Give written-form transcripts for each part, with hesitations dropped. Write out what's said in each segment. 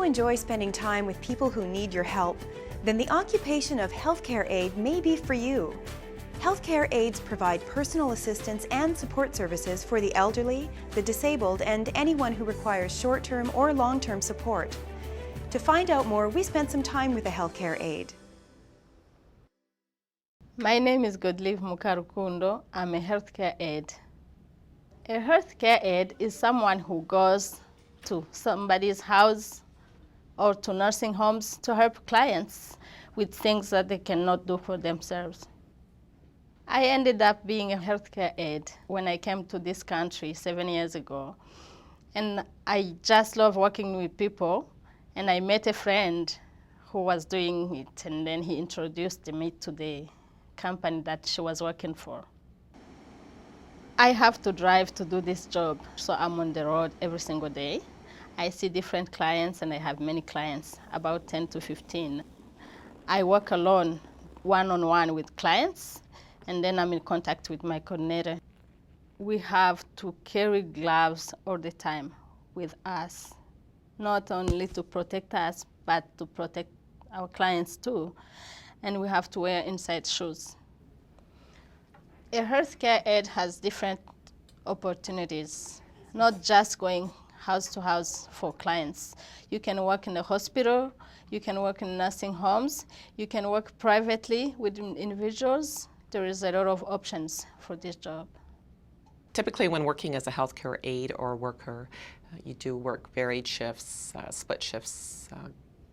you enjoy spending time with people who need your help, then the occupation of healthcare aide may be for you. Healthcare aides provide personal assistance and support services for the elderly, the disabled, and anyone who requires short-term or long-term support. To find out more, we spent some time with a healthcare aide. My name is Godlive Mukarukundo. I'm a healthcare aide. A healthcare aide is someone who goes to somebody's house or to nursing homes to help clients with things that they cannot do for themselves. I ended up being a healthcare aide when I came to this country 7 years ago. And I just love working with people. And I met a friend who was doing it, and then he introduced me to the company that she was working for. I have to drive to do this job, so I'm on the road every single day. I see different clients, and I have many clients, about 10 to 15. I work alone, one-on-one with clients, and then I'm in contact with my coordinator. We have to carry gloves all the time with us, not only to protect us, but to protect our clients too. And we have to wear inside shoes. A healthcare aide has different opportunities, not just going house to house for clients. You can work in the hospital, you can work in nursing homes, you can work privately with individuals. There is a lot of options for this job. Typically when working as a healthcare aide or worker, you do work varied shifts, split shifts.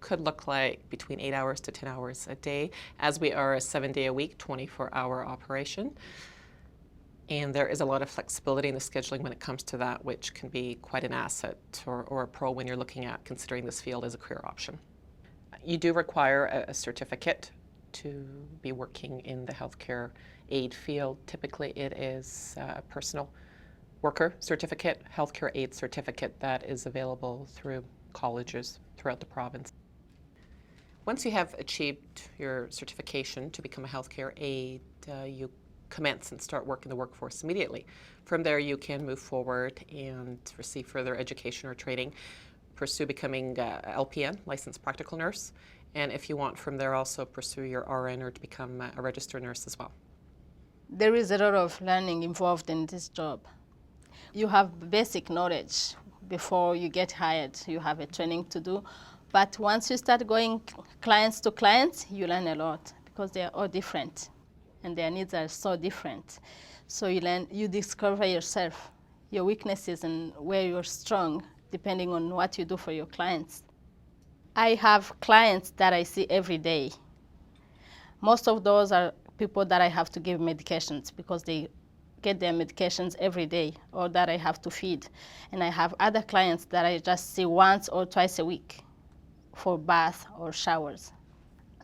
Could look like between 8 hours to 10 hours a day, as we are a 7-day-a-week, 24-hour operation. And there is a lot of flexibility in the scheduling when it comes to that, which can be quite an asset or a pro when you're looking at considering this field as a career option. You do require a certificate to be working in the healthcare aide field. Typically it is a personal worker certificate, healthcare aide certificate that is available through colleges throughout the province. Once you have achieved your certification to become a healthcare aide, you commence and start work in the workforce immediately. From there you can move forward and receive further education or training, pursue becoming LPN, licensed practical nurse, and if you want from there also pursue your RN or to become a registered nurse as well. There is a lot of learning involved in this job. You have basic knowledge before you get hired. You have a training to do. But once you start going clients to clients, you learn a lot because they are all different and their needs are so different. So you learn, you discover yourself, your weaknesses and where you're strong, depending on what you do for your clients. I have clients that I see every day. Most of those are people that I have to give medications because they get their medications every day or that I have to feed. And I have other clients that I just see once or twice a week for bath or showers.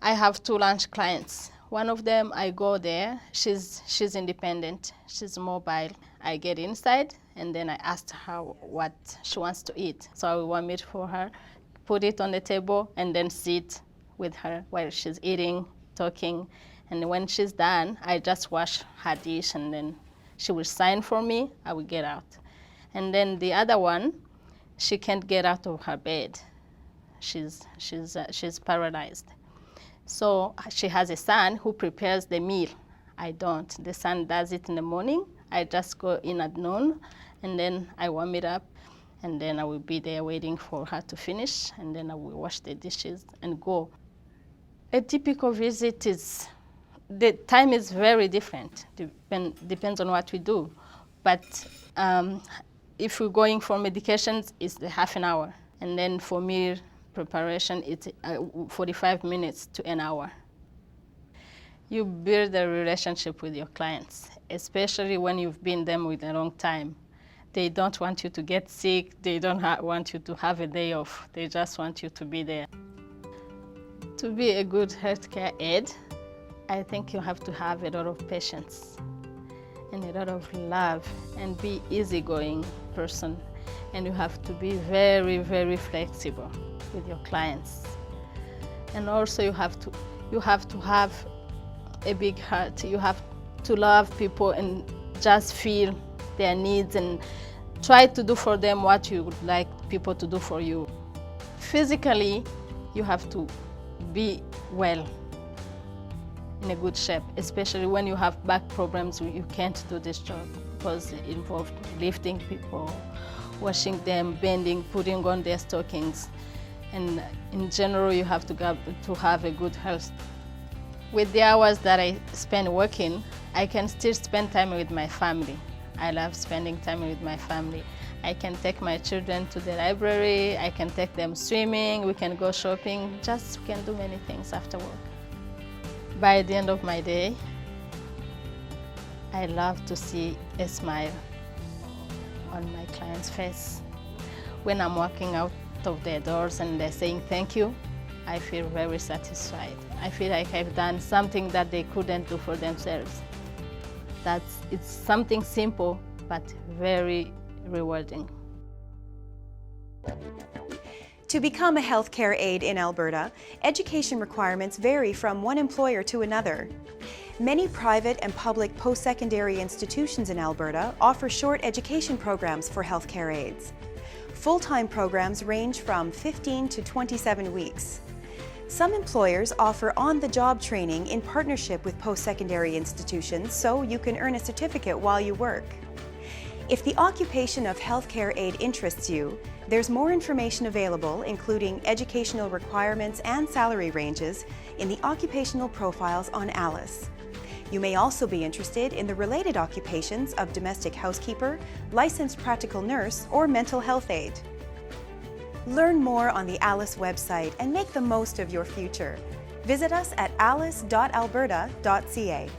I have 2 lunch clients. One of them, I go there, she's independent, she's mobile. I get inside and then I ask her what she wants to eat. So I will warm it for her, put it on the table and then sit with her while she's eating, talking. And when she's done, I just wash her dish and then she will sign for me, I will get out. And then the other one, she can't get out of her bed. She's paralyzed. So she has a son who prepares the meal. I don't. The son does it in the morning. I just go in at noon and then I warm it up and then I will be there waiting for her to finish and then I will wash the dishes and go. A typical visit is, the time is very different, depends on what we do. But if we're going for medications, it's half an hour. And then for meal preparation, it's 45 minutes to an hour. You build a relationship with your clients, especially when you've been them with a long time. They don't want you to get sick. They don't want you to have a day off. They just want you to be there. To be a good healthcare aide, I think you have to have a lot of patience and a lot of love and be easygoing person. And you have to be very, very flexible with your clients. And also you have to have a big heart. You have to love people and just feel their needs and try to do for them what you would like people to do for you. Physically, you have to be well, in a good shape, especially when you have back problems. You can't do this job because it involves lifting people, washing them, bending, putting on their stockings. And in general, you have to have a good health. With the hours that I spend working, I can still spend time with my family. I love spending time with my family. I can take my children to the library, I can take them swimming, we can go shopping, just we can do many things after work. By the end of my day, I love to see a smile on my client's face. When I'm walking out of their doors and they're saying thank you, I feel very satisfied. I feel like I've done something that they couldn't do for themselves. It's something simple, but very rewarding. To become a healthcare aide in Alberta, education requirements vary from one employer to another. Many private and public post-secondary institutions in Alberta offer short education programs for healthcare aides. Full-time programs range from 15 to 27 weeks. Some employers offer on-the-job training in partnership with post-secondary institutions, so you can earn a certificate while you work. If the occupation of healthcare aide interests you, there's more information available, including educational requirements and salary ranges, in the occupational profiles on ALICE. You may also be interested in the related occupations of domestic housekeeper, licensed practical nurse, or mental health aide. Learn more on the ALICE website and make the most of your future. Visit us at alice.alberta.ca.